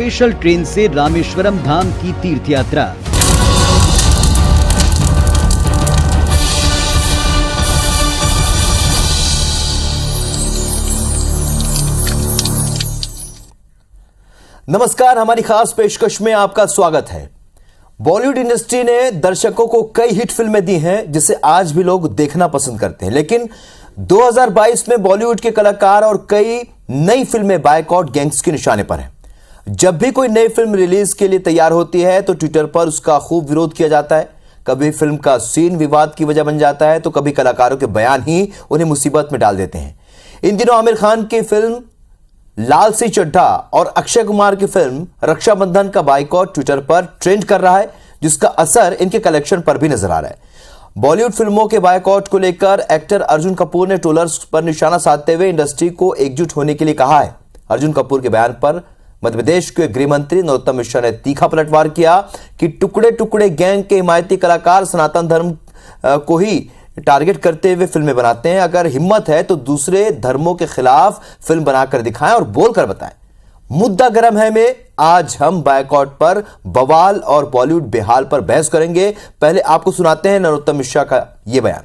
Special train से रामेश्वरम धाम की तीर्थ यात्रा। नमस्कार, हमारी खास पेशकश में आपका स्वागत है। बॉलीवुड इंडस्ट्री ने दर्शकों को कई हिट फिल्में दी हैं जिसे आज भी लोग देखना पसंद करते हैं, लेकिन 2022 में बॉलीवुड के कलाकार और कई नई फिल्में बायकॉट गैंग्स के निशाने पर हैं। जब भी कोई नई फिल्म रिलीज के लिए तैयार होती है तो ट्विटर पर उसका खूब विरोध किया जाता है। कभी फिल्म का सीन विवाद की वजह बन जाता है तो कभी कलाकारों के बयान ही उन्हें मुसीबत में डाल देते हैं। इन दिनों आमिर खान की फिल्म लाल सिंह चड्ढा और अक्षय कुमार की फिल्म रक्षाबंधन का बायकॉट ट्विटर पर ट्रेंड कर रहा है, जिसका असर इनके कलेक्शन पर भी नजर आ रहा है। बॉलीवुड फिल्मों के बायकॉट को लेकर एक्टर अर्जुन कपूर ने ट्रोलर्स पर निशाना साधते हुए इंडस्ट्री को एकजुट होने के लिए कहा है। अर्जुन कपूर के बयान पर मध्य प्रदेश के गृह मंत्री नरोत्तम मिश्रा ने तीखा पलटवार किया कि टुकड़े टुकड़े गैंग के हिमायती कलाकार सनातन धर्म को ही टारगेट करते हुए फिल्में बनाते हैं। अगर हिम्मत है तो दूसरे धर्मों के खिलाफ फिल्म बनाकर दिखाएं और बोलकर बताएं। मुद्दा गर्म है में आज हम बायकॉट पर बवाल और बॉलीवुड बेहाल पर बहस करेंगे। पहले आपको सुनाते हैं नरोत्तम मिश्रा का यह बयान।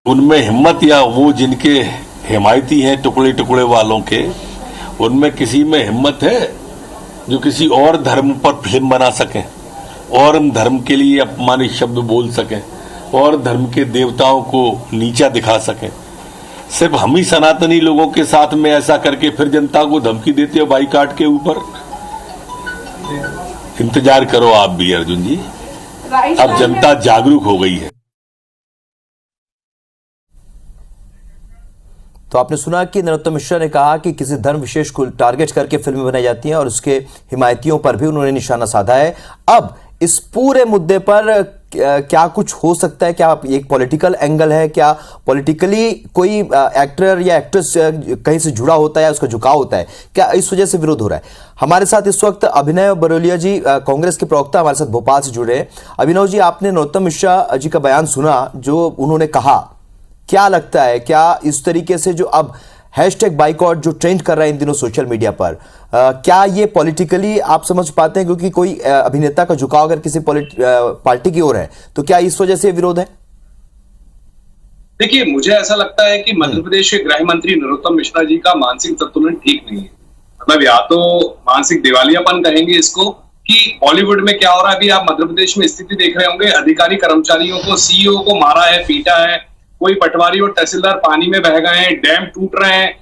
उनमें हिम्मत या वो जिनके हिमायती हैं टुकड़े टुकड़े वालों के, उनमें किसी में हिम्मत है जो किसी और धर्म पर फिल्म बना सके और धर्म के लिए अपमानित शब्द बोल सकें और धर्म के देवताओं को नीचा दिखा सकें। सिर्फ हम ही सनातनी लोगों के साथ में ऐसा करके फिर जनता को धमकी देते हो बाईकाट के ऊपर। इंतजार करो आप भी अर्जुन जी, अब जनता जागरूक हो गई है। तो आपने सुना कि नरोत्तम मिश्रा ने कहा कि किसी धर्म विशेष को टारगेट करके फिल्में बनाई जाती हैं और उसके हिमायतियों पर भी उन्होंने निशाना साधा है। अब इस पूरे मुद्दे पर क्या कुछ हो सकता है? क्या एक पॉलिटिकल एंगल है? क्या पॉलिटिकली कोई एक्टर या एक्ट्रेस कहीं से जुड़ा होता है या उसका झुकाव होता है? क्या इस वजह से विरोध हो रहा है? हमारे साथ इस वक्त अभिनव बरोलिया जी, कांग्रेस के प्रवक्ता, हमारे साथ भोपाल से जुड़े हैं। अभिनव जी, आपने नरोत्तम मिश्रा जी का बयान सुना जो उन्होंने कहा, क्या लगता है क्या इस तरीके से जो अब हैशटैग बाइकॉट जो ट्रेंड कर रहा है इन दिनों सोशल मीडिया पर, क्या ये पॉलिटिकली आप समझ पाते हैं? क्योंकि कोई अभिनेता का झुकाव अगर किसी पार्टी की ओर है तो क्या इस वजह से विरोध है? देखिए, मुझे ऐसा लगता है कि मध्य प्रदेश के गृह मंत्री नरोत्तम मिश्रा जी का मानसिक संतुलन ठीक नहीं है। मतलब या तो मानसिक दिवालियापन कहेंगे इसको कि बॉलीवुड में क्या हो रहा है। अभी आप मध्य प्रदेश में स्थिति देख रहे होंगे, अधिकारी कर्मचारियों को, सीईओ को मारा है, पीटा है, कोई पटवारी और तहसीलदार पानी में बह गए हैं, डैम टूट रहे हैं।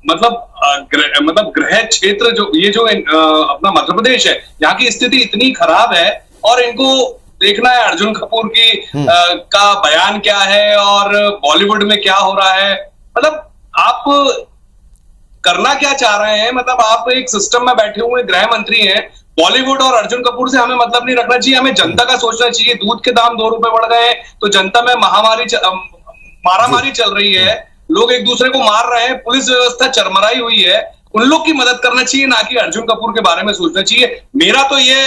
मतलब गृह क्षेत्र जो ये जो अपना मध्य प्रदेश है, यहाँ की स्थिति इतनी खराब है और इनको देखना है अर्जुन कपूर की का बयान क्या है और बॉलीवुड में क्या हो रहा है। मतलब आप करना क्या चाह रहे हैं? मतलब आप एक सिस्टम में बैठे हुए गृह मंत्री हैं। बॉलीवुड और अर्जुन कपूर से हमें मतलब नहीं रखना चाहिए, हमें जनता का सोचना चाहिए। दूध के दाम 2 रुपए बढ़ गए तो जनता में मारामारी चल रही है, लोग एक दूसरे को मार रहे हैं, पुलिस व्यवस्था चरमराई हुई है। उन लोग की मदद करना चाहिए, ना कि अर्जुन कपूर के बारे में सोचना चाहिए। मेरा तो ये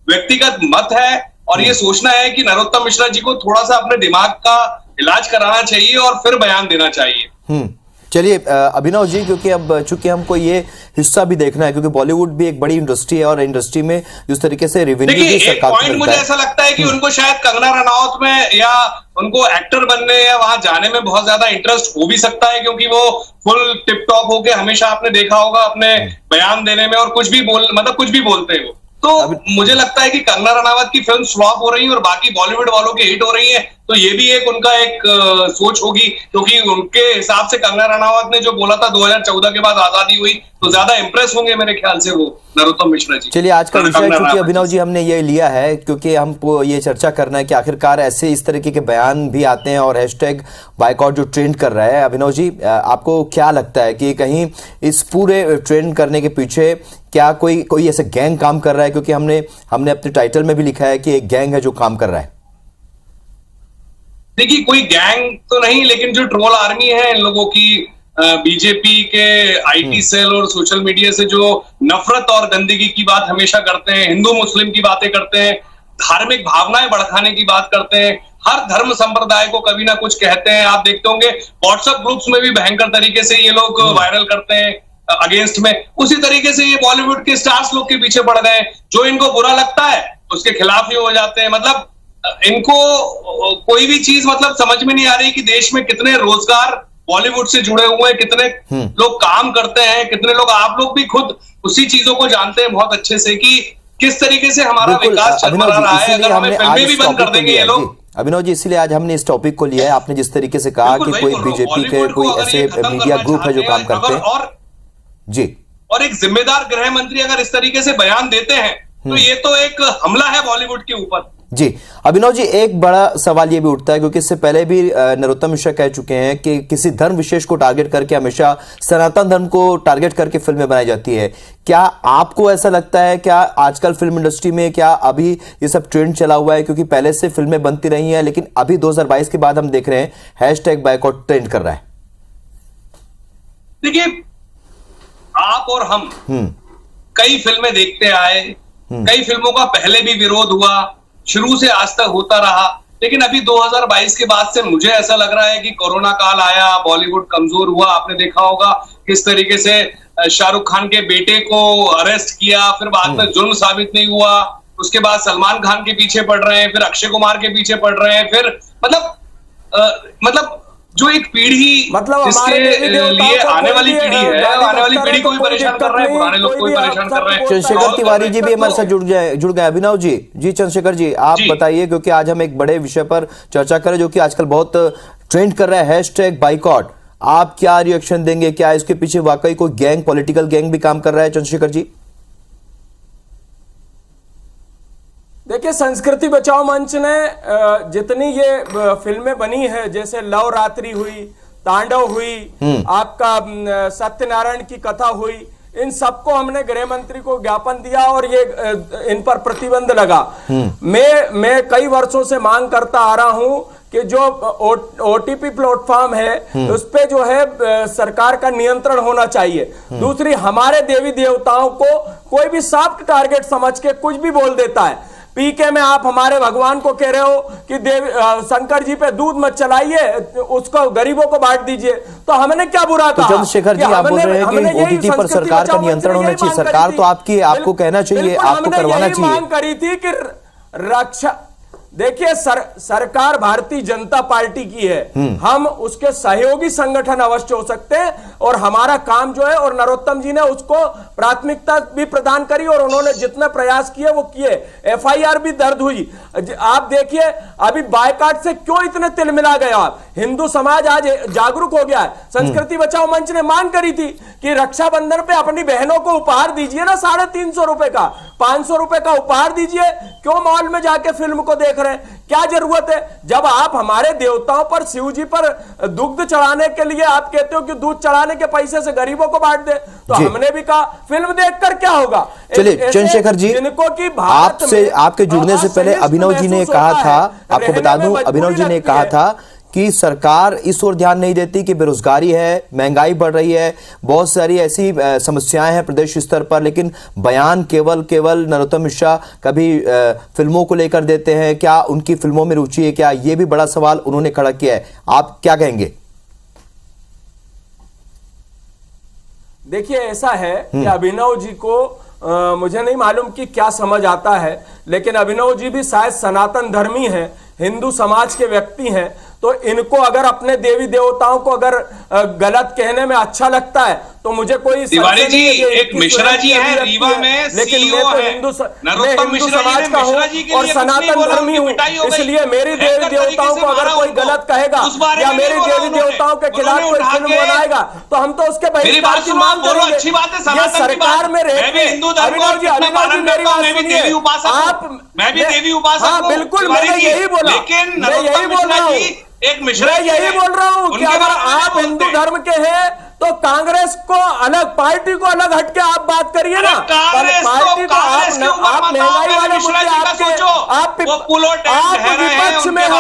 व्यक्तिगत मत है और ये सोचना है कि नरोत्तम मिश्रा जी को थोड़ा सा अपने दिमाग का इलाज कराना चाहिए और फिर बयान देना चाहिए। चलिए अभिनव जी, क्योंकि अब चूंकि हमको ये हिस्सा भी देखना है, क्योंकि बॉलीवुड भी एक बड़ी इंडस्ट्री है और इंडस्ट्री में जिस तरीके से रेवेन्यू भी सरकार को मिलता है। मुझे ऐसा लगता है कि उनको शायद कंगना रनौत में या उनको एक्टर बनने या वहां जाने में बहुत ज्यादा इंटरेस्ट हो भी सकता है, क्योंकि वो फुल टिप टॉप होके हमेशा आपने देखा होगा अपने बयान देने में और कुछ भी बोलते हैं वो। तो मुझे लगता है कि कंगना रनावत की फिल्म फ्लॉप हो रही है और बाकी बॉलीवुड वालों की हिट हो रही है, तो ये भी एक उनका एक सोच होगी, क्योंकि उनके हिसाब से कंगना रनावत ने जो बोला था 2014 के बाद आजादी हुई, तो ज्यादा इंप्रेस होंगे मेरे ख्याल से वो नरोत्तम मिश्रा जी। चलिए, आज का विषय क्योंकि अभिनव जी हमने ये लिया है, क्योंकि हमको ये चर्चा करना है कि आखिरकार ऐसे इस तरीके के बयान भी आते हैं और हैशटैग बायकॉट जो ट्रेंड कर रहा है। अभिनव जी, आपको क्या लगता है कि कहीं इस पूरे ट्रेंड करने के पीछे क्या कोई ऐसा गैंग काम कर रहा है? क्योंकि हमने अपने टाइटल में भी लिखा है कि एक गैंग है जो काम कर रहा है। देखिए, कोई गैंग तो नहीं, लेकिन जो ट्रोल आर्मी है इन लोगों की, बीजेपी के आईटी सेल और सोशल मीडिया से जो नफरत और गंदगी की बात हमेशा करते हैं, हिंदू मुस्लिम की बातें करते हैं, धार्मिक भावनाएं भड़काने की बात करते हैं, हर धर्म संप्रदाय को कभी ना कुछ कहते हैं। आप देखते होंगे व्हाट्सएप ग्रुप्स में भी भयंकर तरीके से ये लोग वायरल करते हैं अगेंस्ट में। उसी तरीके से ये बॉलीवुड के स्टार्स लोग के पीछे पड़ गए, जो इनको बुरा लगता है उसके खिलाफ ही हो जाते हैं। मतलब इनको कोई भी चीज मतलब समझ में नहीं आ रही कि देश में कितने रोजगार बॉलीवुड से जुड़े हुए हैं, कितने लोग काम करते हैं, कितने लोग, आप लोग भी खुद उसी चीजों को जानते हैं बहुत अच्छे से कि किस तरीके से हमारा विकास चल रहा है। अगर हमें फिल्में भी बंद कर देंगे ये लोग। अभिनव जी, इसलिए आज हमने इस टॉपिक को लिया है। आपने जिस तरीके से कहा कि कोई बीजेपी के कोई ऐसे मीडिया ग्रुप है जो काम करते हैं, और जी, और एक जिम्मेदार गृह मंत्री अगर इस तरीके से बयान देते हैं तो ये तो एक हमला है बॉलीवुड के ऊपर। जी अभिनव जी, एक बड़ा सवाल ये भी उठता है, क्योंकि इससे पहले भी नरोत्तम मिश्रा कह चुके हैं कि किसी धर्म विशेष को टारगेट करके हमेशा सनातन धर्म को टारगेट करके फिल्में बनाई जाती है। क्या आपको ऐसा लगता है, क्या आजकल फिल्म इंडस्ट्री में क्या अभी ये सब ट्रेंड चला हुआ है? क्योंकि पहले से फिल्में बनती रही हैं, लेकिन अभी 2022 के बाद हम देख रहे हैं #बायकॉट ट्रेंड कर रहा है। देखिए, आप और हम कई फिल्में देखते आए, कई फिल्मों का पहले भी विरोध हुआ, शुरू से आज तक होता रहा। लेकिन अभी 2022 के बाद से मुझे ऐसा लग रहा है कि कोरोना काल आया, बॉलीवुड कमजोर हुआ। आपने देखा होगा किस तरीके से शाहरुख खान के बेटे को अरेस्ट किया, फिर बाद में जुर्म साबित नहीं हुआ, उसके बाद सलमान खान के पीछे पड़ रहे हैं, फिर अक्षय कुमार के पीछे पड़ रहे हैं, फिर मतलब जो एक पीढ़ी, मतलब जिसके लिए आने वाली पीढ़ी है, आने वाली पीढ़ी को भी परेशान कर रहे हैं, पुराने लोग को भी परेशान कर रहे हैं। चंद्रशेखर तिवारी जी भी हमारे साथ जुड़ गए। अभिनव जी, चंद्रशेखर जी, आप बताइए, क्योंकि आज हम एक बड़े विषय पर चर्चा करें जो कि आजकल बहुत ट्रेंड कर रहा है, #बायकॉट। आप क्या रिएक्शन देंगे? क्या इसके पीछे वाकई कोई गैंग, पॉलिटिकल गैंग भी काम कर रहा है? चंद्रशेखर जी। देखिए, संस्कृति बचाओ मंच ने जितनी ये फिल्में बनी है, जैसे लव रात्रि हुई, तांडव हुई, आपका सत्यनारायण की कथा हुई, इन सबको हमने गृह मंत्री को ज्ञापन दिया और ये इन पर प्रतिबंध लगा। मैं कई वर्षों से मांग करता आ रहा हूं कि जो OTP प्लेटफॉर्म है उस पे जो है सरकार का नियंत्रण होना चाहिए। दूसरी, हमारे देवी देवताओं को कोई भी सॉफ्ट टारगेट समझ के कुछ भी बोल देता है। पीके में आप हमारे भगवान को कह रहे हो कि शंकर जी पे दूध मत चलाइए, उसको गरीबों को बांट दीजिए, तो हमने क्या बुरा कहा? चंद्रशेखर जी, आप बोल रहे हैं कि OTT पर सरकार का नियंत्रण होना चाहिए। सरकार तो आपको कहना चाहिए, आपको करवाना चाहिए। मांग करी थी कि रक्षा, देखिए सरकार भारतीय जनता पार्टी की है, हम उसके सहयोगी संगठन अवश्य हो सकते हैं, और हमारा काम जो है, और नरोत्तम जी ने उसको प्राथमिकता भी प्रदान करी और उन्होंने जितने प्रयास किए वो किए। FIR भी दर्ज हुई। आप देखिए, अभी बायकॉट से क्यों इतने तिलमिला गए आप? हिंदू समाज आज जागरूक हो गया है। संस्कृति बचाओ मंच ने मांग करी थी कि रक्षाबंधन पे अपनी बहनों को उपहार दीजिए ना, 350 रुपए का, 500 रुपए का उपहार दीजिए। क्यों मॉल में जाके फिल्म को देख रहे हैं? क्या जरूरत है? जब आप हमारे देवताओं पर, शिव जी पर दुग्ध चढ़ाने के लिए आप कहते हो कि दूध चढ़ाने के पैसे से गरीबों को बांट दे, तो हमने भी कहा फिल्म देखकर क्या होगा। चलिए चंद्रशेखर जी, जिनको कि आपसे, आपके जुड़ने से पहले अभिनव जी ने कहा था, आपको बता दूं, अभिनव जी ने कहा था कि सरकार इस ओर ध्यान नहीं देती कि बेरोजगारी है, महंगाई बढ़ रही है, बहुत सारी ऐसी समस्याएं हैं प्रदेश स्तर पर, लेकिन बयान केवल नरोत्तम मिश्रा कभी फिल्मों को लेकर देते हैं। क्या उनकी फिल्मों में रुचि है क्या? ये भी बड़ा सवाल उन्होंने खड़ा किया है। आप क्या कहेंगे? देखिए, ऐसा है कि अभिनव जी को मुझे नहीं मालूम कि क्या समझ आता है, लेकिन अभिनव जी भी शायद सनातन धर्मी हैं, हिंदू समाज के व्यक्ति हैं, तो इनको अगर अपने देवी देवताओं को अगर गलत कहने में अच्छा लगता है तो मुझे कोई तिवारी जी, एक मिश्रा जी हैं रीवा में, लेकिन मैं तो हिंदू समाज का हूँ और सनातन धर्मी हूँ, इसलिए मेरी देवी देवताओं को अगर कोई गलत कहेगा या मेरी देवी देवताओं के खिलाफ कोई फिल्म बनाएगा तो हम तो उसके बहिष्कार की मांग करेंगे। ये सरकार में रहकर अभिनव जी मेरी बात सुनिए, आप बिल्कुल, मैं यही बोला, मैं यही बोल रहा हूँ, मैं यही बोल रहा हूँ कि अगर आप हिंदू धर्म के हैं तो कांग्रेस को अलग, पार्टी को अलग हटके आप बात करिए ना। पार्टी को आप महंगाई वाले मुद्दे आप विपक्ष में हो,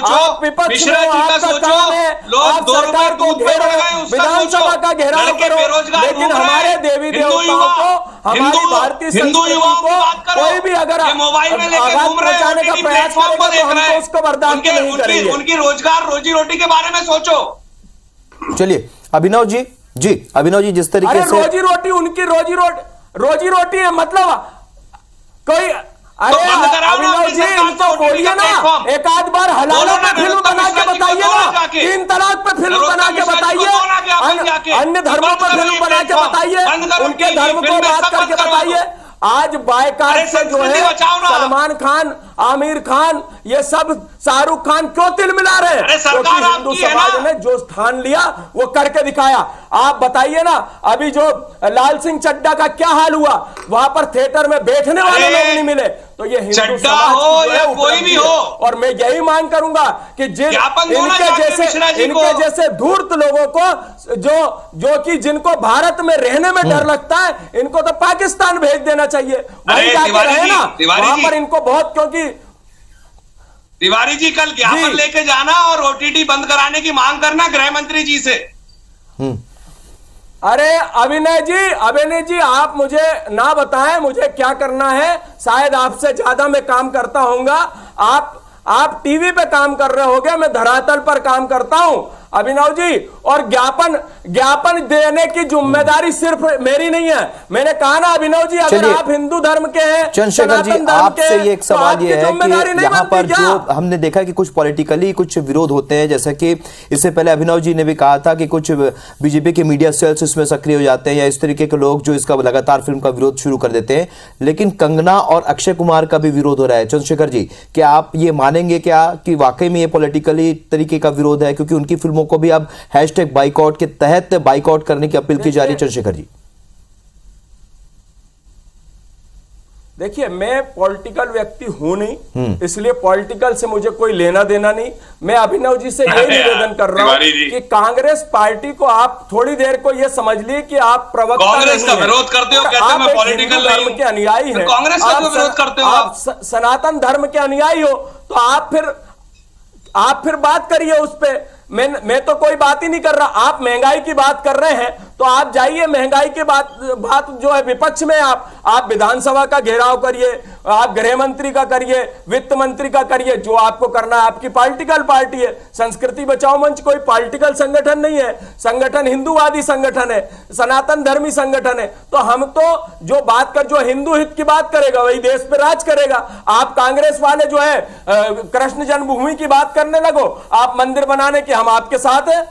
आप विपक्ष में हो, आपका काम है आप सरकार को घेरो, विधानसभा का घेराव करो, लेकिन हमारे देवी देवताओं को हमारी भारतीय हिंदू युवाओं की बात करो, कोई भी अगर मोबाइल में लेके घूम रहे हैं, का प्रयास करेगा तो हम तो उसको बर्दाश्त नहीं करेंगे। उनकी रोजगार रोजी रोटी के बारे में सोचो। चलिए अभिनव जी, अभिनव जी, जिस तरीके से रोजी रोटी, उनकी रोजी रोटी है, मतलब कोई, अरे अभिनव जी इनको बोलिए ना, एक आध बार हलाला पे फिल्म बना के बताइए ना, 3 तलाक पे फिल्म बना के बताइए, अन्य धर्मों पर फिल्म बना के बताइए, उनके धर्म को बात करके बताइए। आज बायकाट से जो है सलमान खान, आमिर खान, ये सब शाहरुख खान क्यों तिल मिला रहे हैं? क्योंकि हिंदू समाज ने जो स्थान लिया वो करके दिखाया। आप बताइए ना, अभी जो लाल सिंह चड्ढा का क्या हाल हुआ, वहां पर थिएटर में बैठने वाले लोग नहीं मिले। तो ये हिंदू समाज हो या कोई भी हो, और मैं यही मांग करूंगा कि इनके जैसे धूर्त लोगों को जो कि जिनको भारत में रहने में डर लगता है, इनको तो पाकिस्तान भेज देना चाहिए, वहीं जाके रहे ना, वहां पर इनको बहुत, क्योंकि तिवारी जी कल ज्ञापन लेके जाना और ओटीटी बंद कराने की मांग करना गृह मंत्री जी से। अरे अभिनय जी आप मुझे ना बताएं मुझे क्या करना है, शायद आपसे ज्यादा मैं काम करता होऊंगा। आप टीवी पे काम कर रहे होगे, मैं धरातल पर काम करता हूं अभिनव जी। और ज्ञापन देने की जिम्मेदारी सिर्फ मेरी नहीं है। मैंने कहा ना अभिनव जी, अगर आप हिंदू धर्म के हैं, चंद्रशेखर जी, आपसे ये एक सवाल ये है कि यहाँ पर जो हमने देखा कि कुछ पॉलिटिकली कुछ विरोध होते हैं, जैसा कि इससे पहले अभिनव जी ने भी कहा था कि कुछ बीजेपी के मीडिया सेल्स इसमें सक्रिय हो जाते हैं या इस तरीके के लोग जो इसका लगातार फिल्म का विरोध शुरू कर देते हैं। लेकिन कंगना और अक्षय कुमार का भी विरोध हो रहा है। चंद्रशेखर जी, क्या आप ये मानेंगे क्या कि वाकई में ये पॉलिटिकली तरीके का विरोध है, क्योंकि उनकी फिल्मों को भी अब हैशटैग बाइकआउट के तहत बाइकआउट करने की अपील की जा रही है? चंद्रशेखर जी देखिए, मैं पॉलिटिकल व्यक्ति हूं नहीं, इसलिए पॉलिटिकल से मुझे कोई लेना देना नहीं। मैं अभिनव जी से यही निवेदन कर रहा हूं कि कांग्रेस पार्टी को आप थोड़ी देर को यह समझ लिए कि आप प्रवक्ता कांग्रेस का विरोध करते हो, कहते हैं मैं पॉलिटिकल धर्म के अनुयायी हैं, कांग्रेस का विरोध करते हो, आप सनातन धर्म के अनुयायी हो, तो आप फिर बात करिए उस पे। मैं तो कोई बात ही नहीं कर रहा। आप महंगाई की बात कर रहे हैं तो आप जाइए, महंगाई की बात जो है विपक्ष में आप विधानसभा का घेराव करिए, आप गृह मंत्री का करिए, वित्त मंत्री का करिए, जो आपको करना है। आपकी पॉलिटिकल पार्टी है, संस्कृति बचाओ मंच कोई पॉलिटिकल संगठन नहीं है, संगठन हिंदूवादी संगठन है, सनातन धर्मी संगठन है। तो हम तो जो हिंदू हित की बात करेगा वही देश पे राज करेगा। आप कांग्रेस वाले जो है कृष्ण जन्मभूमि की बात करने लगो, आप मंदिर बनाने के, हम आपके साथ है।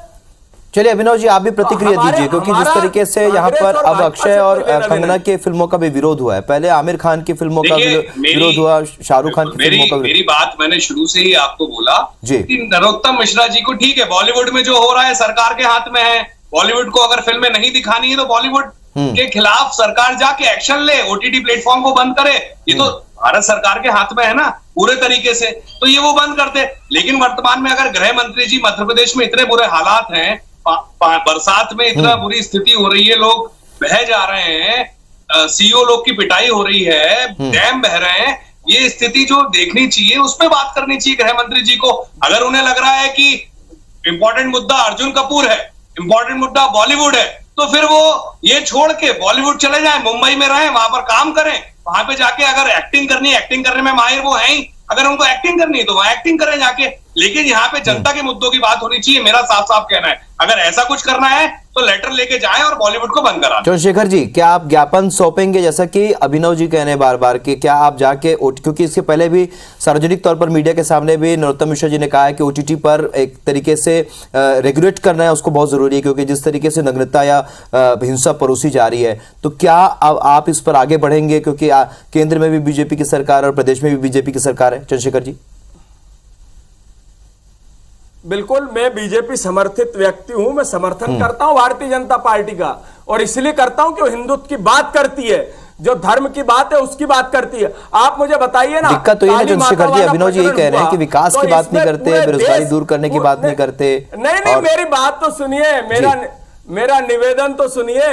चलिए अभिनव जी, आप भी प्रतिक्रिया दीजिए, क्योंकि जिस तरीके से यहाँ पर अब अक्षय और कंगना के फिल्मों का भी विरोध हुआ है, पहले आमिर खान की फिल्मों का विरोध हुआ, शाहरुख खान की फिल्मों का विरोध। मेरी बात मैंने शुरू से ही आपको बोला कि नरोत्तम मिश्रा जी को, ठीक है, बॉलीवुड में जो हो रहा है सरकार के हाथ में है। बॉलीवुड को अगर फिल्में नहीं दिखानी है तो बॉलीवुड के खिलाफ सरकार जाके एक्शन ले, ओटीटी प्लेटफॉर्म को बंद करे। ये तो भारत सरकार के हाथ में है ना पूरे तरीके से, तो ये वो बंद करते। लेकिन वर्तमान में अगर गृह मंत्री जी, मध्य प्रदेश में इतने बुरे हालात हैं, बरसात में इतना बुरी स्थिति हो रही है, लोग बह जा रहे हैं, सीओ लोग की पिटाई हो रही है, डैम बह रहे हैं, ये स्थिति जो देखनी चाहिए उस पर बात करनी चाहिए गृह मंत्री जी को। अगर उन्हें लग रहा है कि इंपॉर्टेंट मुद्दा अर्जुन कपूर है, इंपॉर्टेंट मुद्दा बॉलीवुड है, तो फिर वो ये छोड़ के बॉलीवुड चले जाएं, मुंबई में रहें, वहां पर काम करें, वहां पे जाके अगर एक्टिंग करनी है, एक्टिंग करने में माहिर वो हैं ही, अगर उनको एक्टिंग करनी है तो वहां एक्टिंग करें जाके। लेकिन यहाँ पे जनता के मुद्दों की बात होनी चाहिए, मेरा साफ साफ कहना है। अगर ऐसा कुछ करना है तो लेटर लेके जाएं और बॉलीवुड को बंद करा। चंद्रशेखर जी, क्या आप ज्ञापन सौंपेंगे, जैसा कि अभिनव जी कह रहे हैं बार बार कि क्या आप जाके, क्योंकि इसके पहले भी सार्वजनिक तौर पर मीडिया के सामने भी नरोत्तम मिश्रा जी ने कहा है कि ओटीटी पर एक तरीके से रेगुलेट करना है उसको बहुत जरूरी है, क्योंकि जिस तरीके से नग्नता या हिंसा परोसी जा रही है, तो क्या आप इस पर आगे बढ़ेंगे, क्योंकि केंद्र में भी बीजेपी की सरकार और प्रदेश में भी बीजेपी की सरकार है? चंद्रशेखर जी बिल्कुल, मैं बीजेपी समर्थित व्यक्ति हूं, मैं समर्थन करता हूं भारतीय जनता पार्टी का, और इसलिए करता हूं कि वो हिंदुत्व की बात करती है, जो धर्म की बात है उसकी बात करती है। आप मुझे बताइए ना, दिक्कत तो ये है चंद्रशेखर जी, अभिनव जी यही कह रहे हैं कि विकास की बात नहीं करते, बेरोजगारी दूर करने की बात नहीं करते। नहीं, मेरी बात तो सुनिए, मेरा निवेदन तो सुनिए।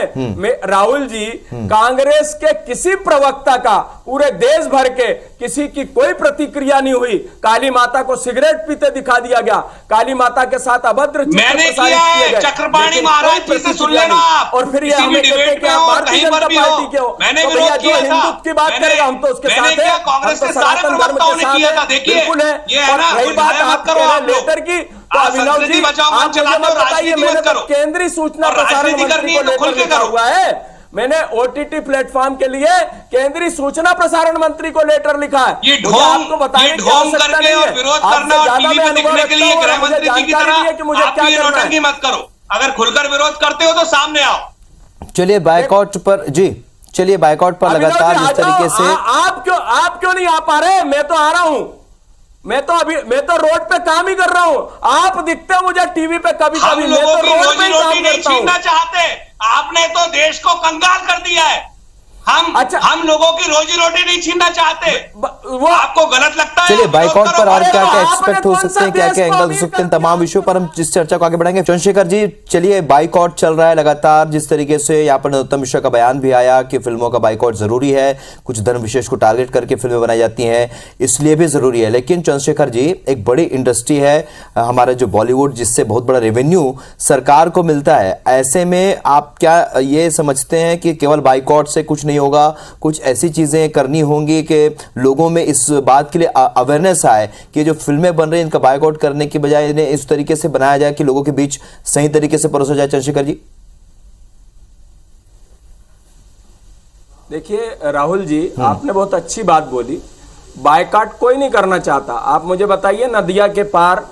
राहुल जी, कांग्रेस के किसी प्रवक्ता का पूरे देश भर के किसी की कोई प्रतिक्रिया नहीं हुई। काली माता को सिगरेट पीते दिखा दिया गया, काली माता के साथ अभद्र चित्र मैंने प्रसारित किया है, किए गए, चक्रपाणी लेकिन महाराज कोई जी से सुन लेना प्रतिक्रिया आप। नहीं। और फिर ये किसी हमें भी कहते हैं डिबेट कि में आप हो, भारतीय कहीं जनता पर भी हो, पार्टी के हो, मैंने तो विरोध भैया जो किया था। हिंदुत्व की बात करेगा हम तो उसके मैंने साथ किया, हैं, कांग्रेस हम के तो सारे सनातन धर्म प्रवक्ताओं के ने साथ किया हैं, था। देखिए, बिल्कुल है। ये है और ना, रही बात मत आप करो कह रहे हैं आप लोग। लेटर की, तो आप अभिनव जी संस्कृति बचाओ, आप मन मुझे चलाते मत हो, बताइए, राजनीति मैंने मत तो करो। केंद्रीय सूचना और प्रसारण राजनीति मंत्री करनी को है तो खुल लेटर के लिखा करो। हुआ है। मैंने ओटीटी प्लेटफॉर्म के लिए केंद्रीय सूचना प्रसारण मंत्री को लेटर लिखा है। ये मुझे आपको बताने की ढोंग आवश्यकता करके नहीं और है। विरोध आपसे करना और ज्यादा टीवी मैं पे अनुभव दिखने के रखता लिए हूं और गृह मुझे मंत्री जी की जानकारी भी है कि मुझे तरह क्या आप ये करना नौटंकी है। मत करो। अगर खुलकर विरोध करते हो तो सामने आओ। चलिए बायकॉट पर जी, चलिए बायकॉट पर लगातार जिस तरीके से आप क्यों नहीं आ पा रहे? मैं तो आ रहा हूं। मैं तो रोड पे काम ही कर रहा हूं। आप दिखते हो मुझे टीवी पे कभी हम कभी, मैं लोगों तो की रोड पे रोजी ही काम रोटी नहीं करता हूं। छीनना चाहते, आपने तो देश को कंगाल कर दिया है। अच्छा। हम लोगों की रोजी रोटी नहीं छीनना चाहते। वो आपको गलत लगता है? चलिए बायकॉट पर और क्या क्या आपने एक्सपेक्ट हो कौन सकते सा हैं, क्या देश क्या को एंगल हो अमीर सकते हैं, कर तमाम दिया? विषयों पर हम इस चर्चा को आगे बढ़ाएंगे। चंद्रशेखर जी, चलिए बायकॉट चल रहा है लगातार, जिस तरीके से यहाँ पर नरोत्तम मिश्रा का बयान भी आया कि फिल्मों का बायकॉट जरूरी है, कुछ धर्म विशेष को टारगेट करके फिल्में बनाई जाती हैं, इसलिए भी जरूरी है। लेकिन चंद्रशेखर जी, एक बड़ी इंडस्ट्री है हमारा जो बॉलीवुड, जिससे बहुत बड़ा रेवेन्यू सरकार को मिलता है। ऐसे में आप क्या ये समझते हैं कि केवल बायकॉट से कुछ नहीं होगा, कुछ ऐसी चीजें करनी होंगी कि लोगों में इस बात के लिए अवेयरनेस आए कि जो फिल्में बन रही हैं इनका बायकॉट करने की बजाय इन्हें इस तरीके से बनाया जाए कि लोगों के बीच सही तरीके से परोसा जाए? चंद्रशेखर जी देखिए राहुल जी, आपने बहुत अच्छी बात बोली। बायकॉट कोई नहीं करना चाहता। आप मुझे बताइए, नदिया के पार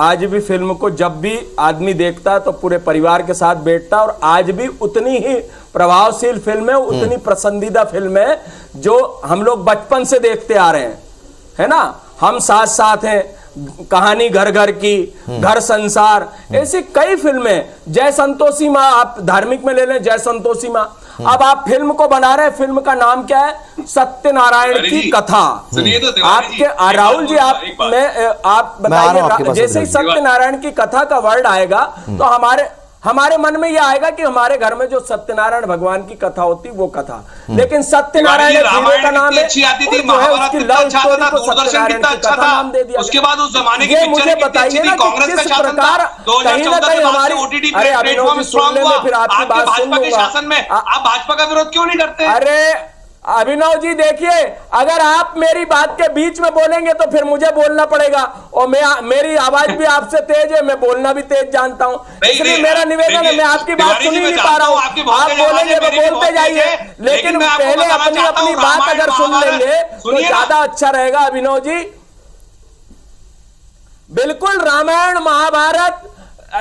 आज भी फिल्म को जब भी आदमी देखता है तो पूरे परिवार के साथ बैठता है, और आज भी उतनी ही प्रभावशील फिल्म है, उतनी पसंदीदा फिल्म है जो हम लोग बचपन से देखते आ रहे हैं, है ना। हम साथ साथ हैं, कहानी घर घर की, घर संसार, ऐसी कई फिल्में। जय संतोषी माँ, आप धार्मिक में ले लें, जय संतोषी माँ। अब आप फिल्म को बना रहे हैं, फिल्म का नाम क्या है? सत्यनारायण की कथा। सुनिए तो आपके राहुल जी, आप बताइए, जैसे ही सत्यनारायण की कथा का वर्ड आएगा तो हमारे मन में यह आएगा कि हमारे घर में जो सत्यनारायण भगवान की कथा होती वो कथा। लेकिन सत्यनारायण हीरो का नाम है, अच्छी आती थी, जो है उसकी लव स्टोरी को दूरदर्शन सत्यनारायण कितना की अच्छा कथा था। नाम दे दिया। उसके बाद उस जमाने की ये पिक्चर मुझे कितनी बताइए अच्छी ना थी, कि कांग्रेस का किस शासन प्रकार था। 2014 के बाद से ओटीटी प्लेटफॉर्म स्ट्रांग हुआ। फिर आपकी आपके बात सुन भाजपा के लूंगा। शासन में आप भाजपा का विरोध क्यों नहीं करते? अरे अभिनव जी, देखिए, अगर आप मेरी बात के बीच में बोलेंगे तो फिर मुझे बोलना पड़ेगा, और मेरी आवाज भी आपसे तेज है, मैं बोलना भी तेज जानता हूं, इसलिए मेरा निवेदन है, मैं आपकी बात सुन ही नहीं पा रहा हूं। आप बोलेंगे तो बोलते जाइए, लेकिन पहले अपनी बात अगर सुन लेंगे तो ज्यादा अच्छा रहेगा। अभिनव जी, बिल्कुल रामायण महाभारत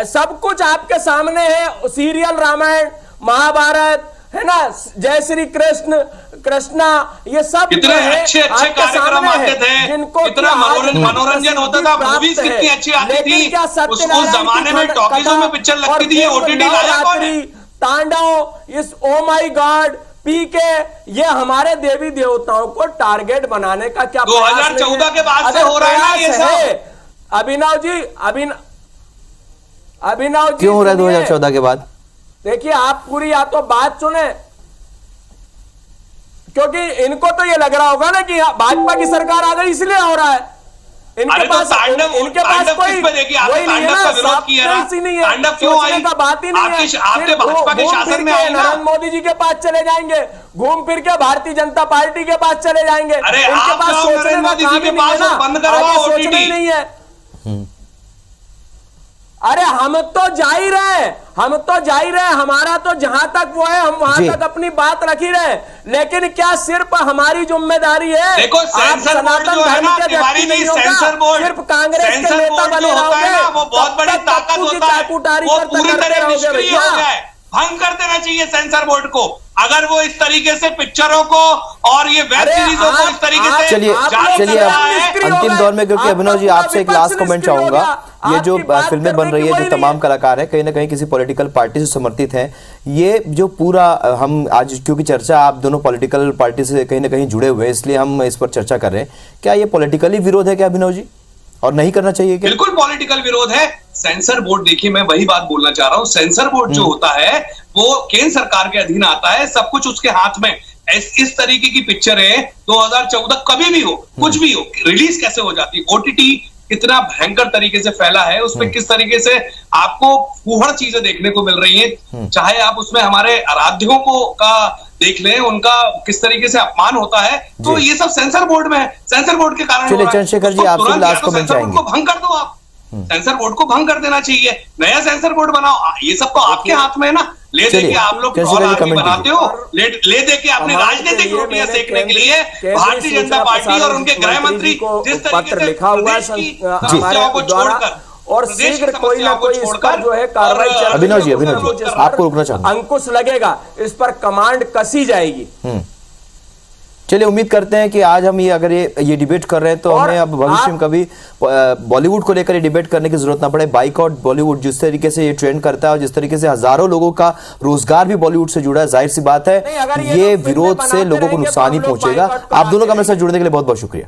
सब कुछ आपके सामने है। सीरियल रामायण महाभारत है ना, जय श्री कृष्ण, कृष्णा, ये सब कितने अच्छे कार्यक्रम आते थे, जिनको कितना मनोरंजन होता था, मूवीज कितनी अच्छी आती थी। उस जमाने में टॉकीजों में पिक्चर लगती थी, ओटीटी लाया कौन है? तांडव, इस ओ माय गॉड, पीके, ये हमारे देवी देवताओं को टारगेट बनाने का क्या 2014 के बाद से हो रहा है ये सब। अभिनव जी, अभिनव जी, क्यों हो रहा है 2014 के बाद? देखिए, आप पूरी या तो बात सुने, क्योंकि इनको तो ये लग रहा होगा ना कि भाजपा की सरकार आ गई इसलिए हो रहा है। इनके पास कोई वही नहीं है ना, सब्सटेंस ही नहीं है, सोचने का बात ही नहीं है। आपके भाजपा के शासन में नरेंद्र मोदी जी के पास चले जाएंगे, घूम फिर के भारतीय जनता पार्टी के पास चले जाएंगे। इनके पास सोचने का काम ही नहीं है ना, आगे सोचना ही नहीं है। अरे हम तो जा ही रहे, हमारा तो जहां तक वो है हम वहां तक अपनी बात रख ही रहे, लेकिन क्या सिर्फ हमारी जिम्मेदारी है? देखो, आप सनातन धर्म के व्यक्ति नहीं होगा, सिर्फ कांग्रेस के नेता बने रहोगे, वो बहुत बड़ी ताकत होता है, वो पूरी तरह निष्क्रिय हो जाए। भंग कर देना चाहिए सेंसर बोर्ड को, अगर वो इस तरीके से पिक्चरों को और ये वेब सीरीजों को इस तरीके से चलिए अंतिम दौर में, क्योंकि अभिनव जी आपसे एक लास्ट कमेंट चाहूंगा। ये जो फिल्में बन रही है, जो तमाम कलाकार हैं, कहीं ना कहीं किसी पॉलिटिकल पार्टी से समर्थित हैं, ये जो पूरा हम आज, क्योंकि चर्चा आप दोनों पॉलिटिकल पार्टी से कहीं ना कहीं जुड़े हुए हैं, इसलिए हम इस पर चर्चा कर रहे हैं। क्या ये पॉलिटिकली विरोध है क्या अभिनव जी, और नहीं करना चाहिए क्या? बिल्कुल पॉलिटिकल विरोध है। सेंसर बोर्ड, देखिए मैं वही बात बोलना चाह रहा हूं, सेंसर बोर्ड जो होता है वो केंद्र सरकार के अधीन आता है, सब कुछ उसके हाथ में। इस तरीके की पिक्चरें 2014 कभी भी हो, कुछ भी हो, रिलीज कैसे हो जाती है? ओटीटी कितना भयंकर तरीके से फैला है, उसमें किस तरीके से आपको फूहड़ चीजें देखने को मिल रही हैं, चाहे आप उसमें हमारे आराध्यों को का देख लें, उनका किस तरीके से अपमान होता है, तो ये सब सेंसर बोर्ड में है, सेंसर बोर्ड के कारण। चलिए चंद्रशेखर जी, आपसे लास्ट कमेंट चाहेंगे। को भंग कर दो आप, सेंसर बोर्ड को भंग कर देना चाहिए, नया सेंसर बोर्ड बनाओ, ये सब तो आपके हाथ में है ना। ले दे के आप लोग बनाते हो, ले दे के अपनी राजनीतिक रोटियां सेकने के लिए भारतीय जनता पार्टी और उनके गृह मंत्री जिस तरीके से लिखा हुआ है समस्याओं को छोड़कर और शीघ्र कोई ना कोई इस पर जो है कार्रवाई चल रही है। अभिनव जी आपको रुकना चाहूंगा। अंकुश लगेगा, इस पर कमांड कसी जाएगी। चलिए उम्मीद करते हैं कि आज हम अगर ये डिबेट कर रहे हैं तो हमें अब भविष्य में कभी बॉलीवुड को लेकर ये डिबेट करने की जरूरत ना पड़े। बाइकआउट बॉलीवुड जिस तरीके से ये ट्रेंड करता है और जिस तरीके से हजारों लोगों का रोजगार भी बॉलीवुड से जुड़ा है, जाहिर सी बात है ये विरोध से लोगों को नुकसान ही पहुंचेगा। आप दोनों का मेरे साथ जुड़ने के लिए बहुत बहुत शुक्रिया।